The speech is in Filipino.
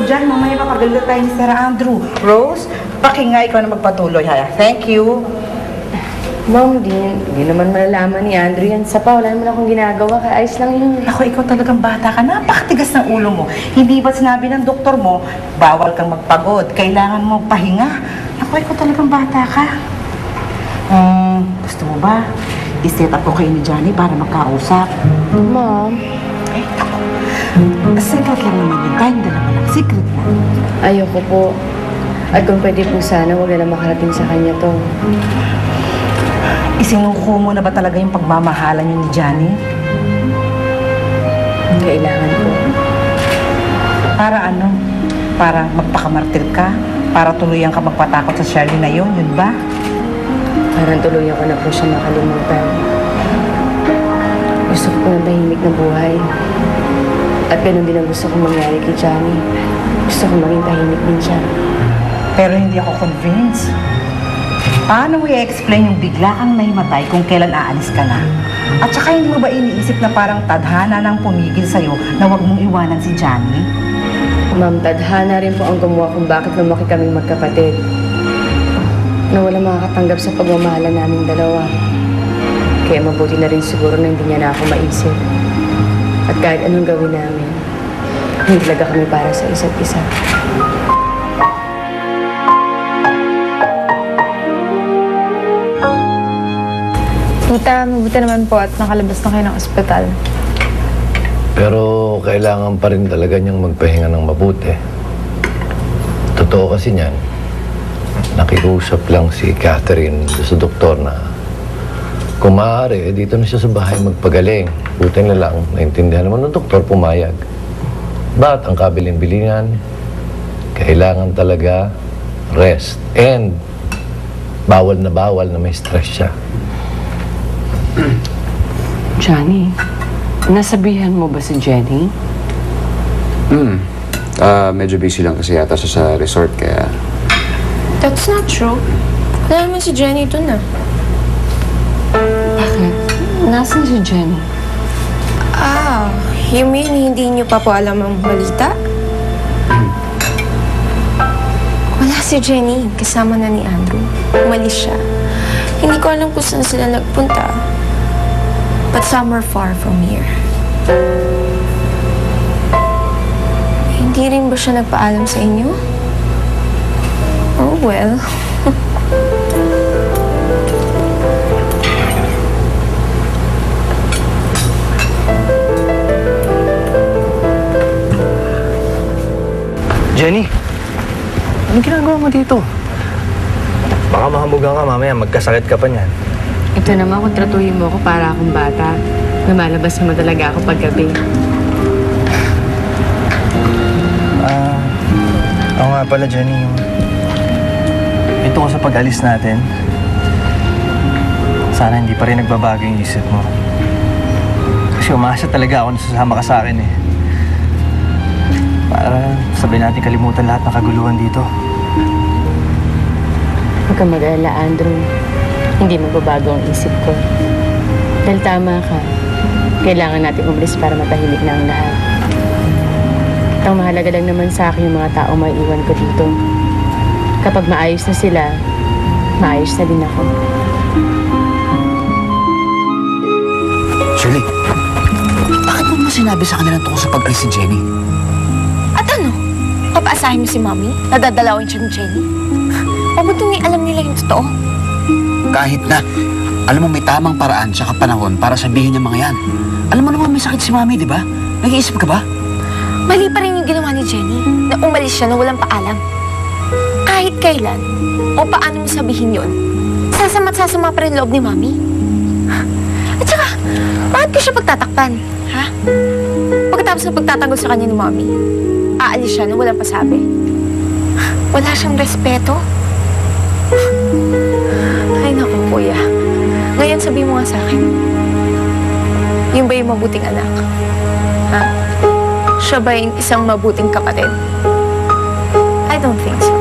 dyan. Mamaya papagalitan tayo ni Sir Andrew. Rose, pakinga, ikaw na magpatuloy, ha? Thank you. Ma'am, di naman malalaman ni Andrew yan. Sa pa, wala naman akong ginagawa. Kaya ayos lang yun. Ako, ikaw talagang bata ka. Napakatigas ng ulo mo. Hindi ba sinabi ng doktor mo, bawal kang magpagod, kailangan mo pahinga? Ako, ikaw talagang bata ka. Gusto mo ba? I-set up ko kayo ni Johnny para magkausap. Ma'am, Ay, ako. Secret lang naman yun. Tayong dalawa lang. Secret lang. ayoko po. At kung pwede po sana, huwag na lang makarating sa kanya to. Isinuko mo na ba talaga yung pagmamahalan niyo ni Johnny? Kailangan po. Para ano? Para magpakamartir ka? Para tuluyan ka magpatakot sa Shirley na yun ba? Parang tuluyan ko na po siya makalimutan. Gusto ko po ng tahimik na buhay. At ganun din ang gusto kong mangyari kay Johnny. Gusto ko maging tahimik din siya. Pero hindi ako convinced. Paano mo i-explain yung bigla kang nahimatay kung kailan aalis ka na? At saka hindi mo ba iniisip na parang tadhana nang pumigil sa'yo na huwag mong iwanan si Johnny? Ma'am, tadhana rin po ang gumawa kung bakit lumaki kaming magkapatid. Na walang makakatanggap sa pagmamahalan naming dalawa. Kaya mabuti na rin siguro na hindi niya na ako maisip. At kahit anong gawin namin, hindi talaga kami para sa isa't isa. Tita, mabuti naman po at nakalabas na kayo ng ospital. Pero kailangan pa rin talaga niyang magpahinga ng mabuti. Totoo kasi niyan, nakikusap lang si Catherine sa doktor na kung maaari, dito na siya sa bahay magpagaling. Buti na lang, naintindihan naman ng doktor, pumayag. But ang kabiling-bilingan, kailangan talaga rest. And bawal na may stress siya. Johnny, nasabihan mo ba si Jenny? Medyo busy lang kasi yata siya sa resort kaya... That's not true. Wala naman si Jenny dun ah. Bakit? Nasaan si Jenny? Ah, you mean hindi niyo pa po alam ang balita? Wala si Jenny. Kasama na ni Andrew. Umalis siya. Hindi ko alam kung saan sila nagpunta. But somewhere far from here. Hindi rin ba siya nagpaalam sa inyo? Oh, well. Jenny, anong ginagawa mo dito? Baka mahamugan ka mamaya, magkasakit ka pa niyan. Ito naman kung tratuhin mo ako para akong bata. Lumalabas naman talaga ako paggabi. Oo nga pala, Jenny. Ito ko sa pag-alis natin. Sana hindi pa rin nagbabago yung isip mo. Kasi umasa talaga ako na sasama ka sa akin eh. Para sabihin natin kalimutan lahat ng kaguluhan dito. Huwag kang mag-alala, Andrew. Hindi magbabago ang isip ko. Dahil tama ka. Kailangan natin umalis para matahimik na ang lahat. At ang mahalaga lang naman sa akin yung mga taong maiiwan ko dito. Kapag maayos na sila, maayos na din ako. Shirley, bakit mo sinabi sa kanila tungkol sa pag-alis ni Jenny? At ano? Papaasahin mo si Mommy? Nadadalawin siya ni Jenny? O ba't hindi alam nila yung totoo? Kahit na, alam mo may tamang paraan tsaka panahon para sabihin niya mga yan. Alam mo naman may sakit si Mami, di ba? Nag-iisip ka ba? Mali pa rin yung ginawa ni Jenny na umalis siya na walang paalam. Kahit kailan o paano mo sabihin yun, sasama pa rin loob ni Mommy. At saka, bakit ko siya pagtatakpan? Ha? Pagkatapos ng pagtatanggol sa kanya ni Mommy, aalis siya na walang pasabi. Wala siyang respeto. Ay, naku, kuya. Ngayon, sabi mo nga sa akin, yun ba yung mabuting anak? Ha? Siya ba yung isang mabuting kapatid? I don't think so.